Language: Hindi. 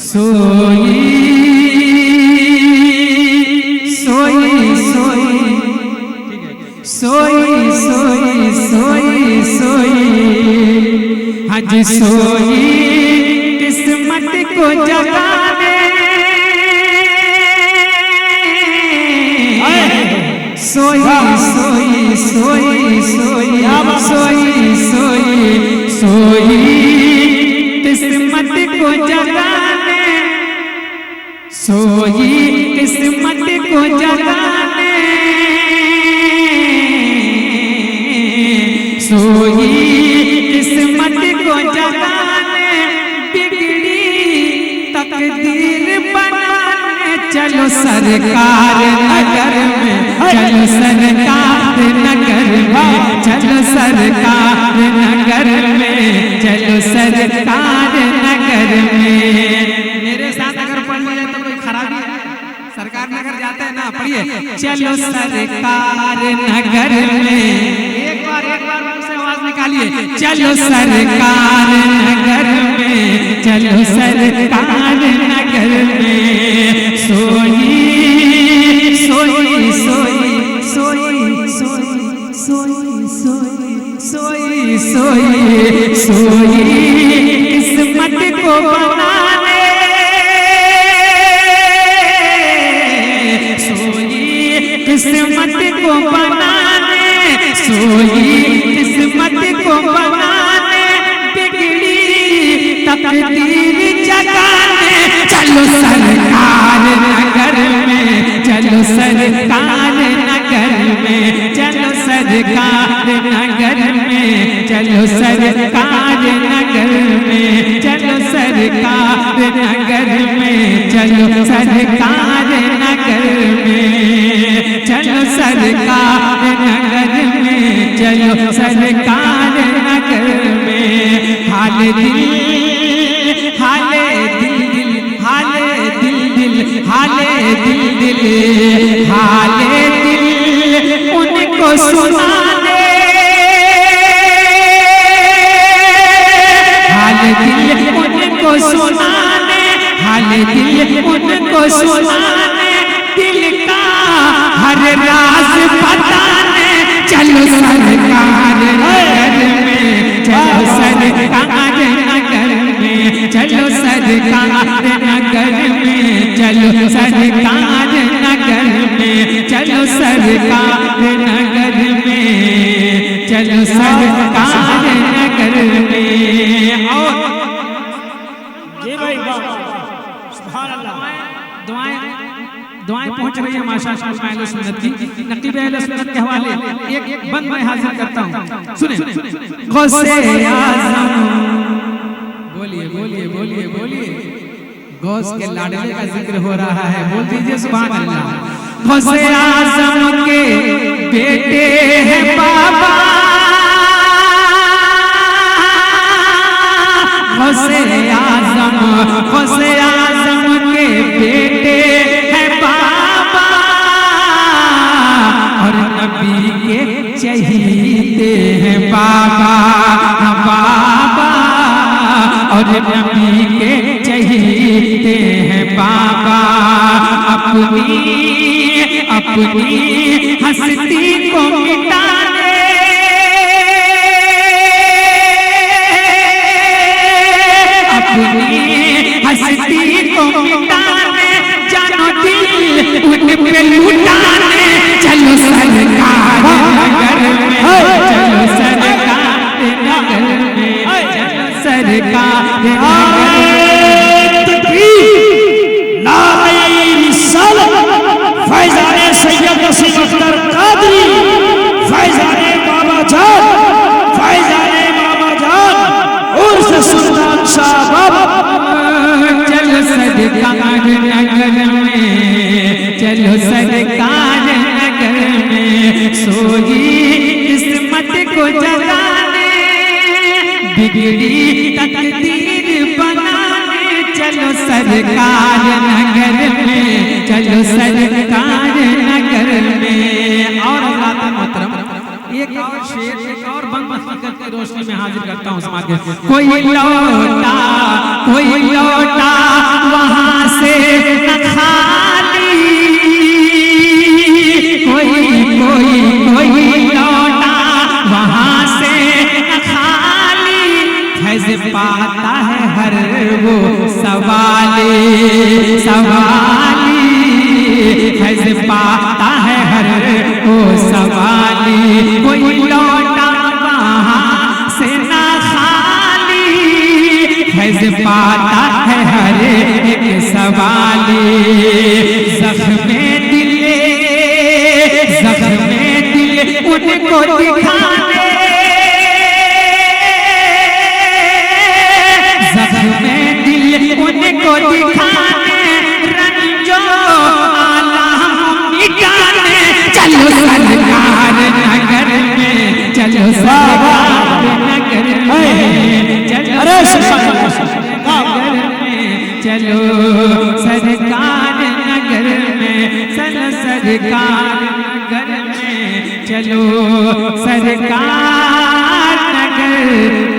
सोई सोई सोई सोई सोई सोई सोई हज सोई किस्मत को जगाने सोई सोई सोई सोई सोई सोई सोई किस्मत को जगाने सोई किस्मत को जगाने सोई किस्मत को जगाने बिगड़ी तकदीर बनाने चलो सरकार नगर में चलो सरकार नगर में चलो सरकार नगर में चलो सरकार नगर में। मेरे साथ अगर पढ़ लिया तो कोई खराबी है? सरकार नगर जाते हैं ना, पढ़िए चलो सरकार नगर में। एक बार मुझसे आवाज निकालिए चलो सरकार नगर में चलो सरकार नगर में। सोई सोई सोई सोई सोई सोई सोई सोई सोई किस्मत को बनाने सोई किस्मत को बनाने सोई किस्मत को बनाने बिगड़ी तकदीर जगाने चलो सरकार नगर में चलो सरकार नगर में चलो सरकार नगर में चलो सरकार नगर में चलो सरकार नगर में चलो सरकार नगर में चलो सरकार नगर में चलो सरकार नगर में। हाले दिल हाले दिल हाले दिल हाले दिल हाले दिल उनको सुनाने हाले दिल उनको सुनाने हाले दिल उनको सुनाने दिल का हर राज बताने चलो सरकार नगर में चलो सरकार नगर में चलो सरकार नगर में चलो सरकार नगर में चलो सरकार नगर में चलो सरकार नगर में। और जी भाई सुभान अल्लाह। दुआएं पहुंच रही है माशाअल्लाह अहले सुन्नत की। नकीब अहले सुन्नत के हवाले एक बंद मैं हाजिर करता हूं, सुने। गौसे आज़म बोलिए बोलिए बोलिए बोलिए गौस के लाडले का जिक्र हो रहा है, बोल दीजिए सुभान अल्लाह। गौसे आज़म के बेटे हैं बाबा गौसे आज़म के बेटे हैं बाबा और नबी के चहीते हैं बाबा बाबा और नबी के चहीते हैं बाबा। अपनी हस्ती को मिटाने अपनी हस्ती को मिटाने जानो दिल उन पे लुटाने चलो सरकार नगर में चलो सरकार नगर में चलो सरकार नगर में। फैजाने सैयद नसीम अख्तर कादरी फैजाने बाबा जान फैजाने बाबा जान उर्स सुल्तान शाह बाबा चलो सरकार नगर में चलो सरकार नगर में। सोई किस्मत को जगाने बिगड़ी तकदीर बनाने चलो सरकार नगर में चलो सरकार नगर में। और मोहतरम एक और शेर एक और बंद हकीकत की रोशनी में हाजिर करता हूँ समाज के। कोई लौटा वहाँ से न खाली, कोई लौटा वहाँ से न खाली। फैज़ पाता है हर वो सवाली, फैज़ पाता है हर वो सवाली। कोई लौटा वहाँ से न खाली, फैज़ पाता है हर एक सवाली। ज़ख्मे दिल उनको दिखाने, ज़ख्मे दिल उनको दिखाने, रंजो आलम मिटाने। चलो सरकार नगर में, चलो सरकार नगर में, चलो चलो सरकार नगर में, चलो सरकार नगर में, चलो सरकार नगर